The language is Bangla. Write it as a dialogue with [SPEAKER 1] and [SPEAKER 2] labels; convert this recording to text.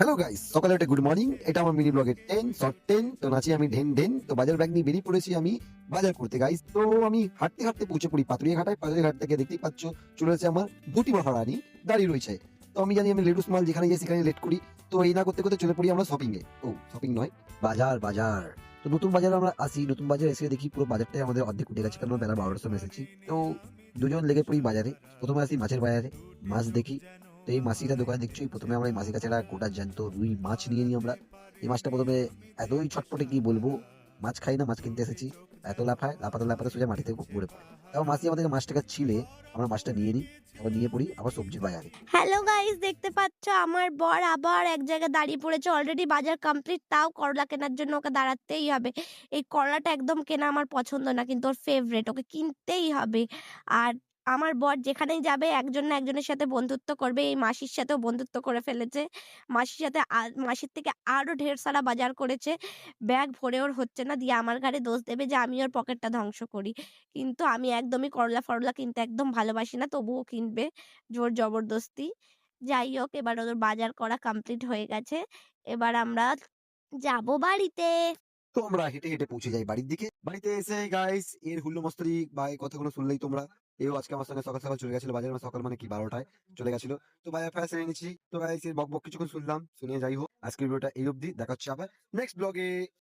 [SPEAKER 1] হ্যালো গাইস, সকালে একটা গুড মর্নিং। এটা আমার মিনি ব্লগের 10 শর্ট 10। তো নাচি আমি ঢেন ঢেন। তো বাজার ব্যাগ নিয়ে বেরিয়ে পড়েছি আমি বাজার করতে গাইস। তো আমি হাঁটতে হাঁটতে পৌঁছে পড়ি পাতুরিয়া ঘাটায়। পাতুরিয়া ঘাট থেকে দেখতেই পাচ্ছ চলে এসেছে আমার দুটি মহারানী দাঁড়িয়ে রয়েছে। তো আমি জানি আমি লেটুস মাল যেখানে যাই সেখানে লেট করি। তো এই না করতে করতে চলে পড়ি আমরা শপিং এ। ও শপিং নয়, বাজার বাজার। তো নতুন বাজারে আমরা আসি, নতুন বাজারে এসে দেখি পুরো বাজারটাই আমাদের অর্ধেক উঠে গেছে, কারণ বেলা 12টার সময় এসেছি। তো দুজন লেগে পড়ি বাজারে। প্রথমে আসি মাছের বাজারে, মাছ দেখি। তো এই মাসিটা দোকানে দেখছি, প্রথমে আমরা এই মাসির কাছে একটা গোটা জ্যান্ত রুই মাছ নিয়ে নিই আমরা। এই মাছটা প্রথমে এতই ছটপটে কি বলবো, মাছ খাই না, মাছ কিনতে এসেছি, এত লাফায়, লাফাতে লাফাতে সোজা মাটিতে পড়ে পড়ে। তাও মাসি আমাদেরকে মাছটাকে ছিলে, আমরা মাছটা নিয়ে নিই, তারপর নিয়ে পড়ি আবার সবজির বাজারে।
[SPEAKER 2] হ্যালো গাইস, দেখতে পাচ্ছ আমার বর আবার এক জায়গায় দাঁড়িয়ে পড়েছে। অলরেডি বাজার কমপ্লিট, তাও করলা কেনার জন্য ওকে দাঁড়াতেই হবে। এই করলাটা একদম কেনা আমার পছন্দ না, কিন্তু ওর ফেভারিট, ওকে কিনতেই হবে। আর আমার বর যেখানেই যাবে একজন না একজনের সাথে বন্ধুত্ব করবে। এই মাসির সাথেও বন্ধুত্ব করে ফেলেছে। মাসির সাথে মাসির থেকে আরো ঢের সারা বাজার করেছে। ব্যাগ ভরে ওর হচ্ছে না, দিয়ে আমার ঘাড়ে দোষ দেবে যে আমি ওর পকেটটা ধ্বংস করি। কিন্তু আমি একদমই করলা-ফরলা কিনতে একদম ভালোবাসি না, তবুও কিনবে জোর জবরদস্তি। যাই হোক, এবার ওদের বাজার করা কমপ্লিট হয়ে গেছে। এবার আমরা যাবো বাড়িতে।
[SPEAKER 1] তো আমরা হেঁটে হেঁটে পৌঁছে যাই বাড়ির দিকে। বাড়িতে এসে গাইস এর হুল্লো মস্তরি বা এই কথাগুলো শুনলেই তোমরা, এও আজকে আমার সঙ্গে সকাল সকাল চলে গেছিল বাজারে। সকাল মানে কি 12টায় চলে গেছিল। তো বাজার ফাজার সেরে নিচ্ছি। তো গাইস এর বক বক কিছুক্ষণ শুনলাম, শুনে যাই হোক, আজকের ভিডিওটা এই অবধি। দেখা হচ্ছে আবার নেক্সট ব্লগে।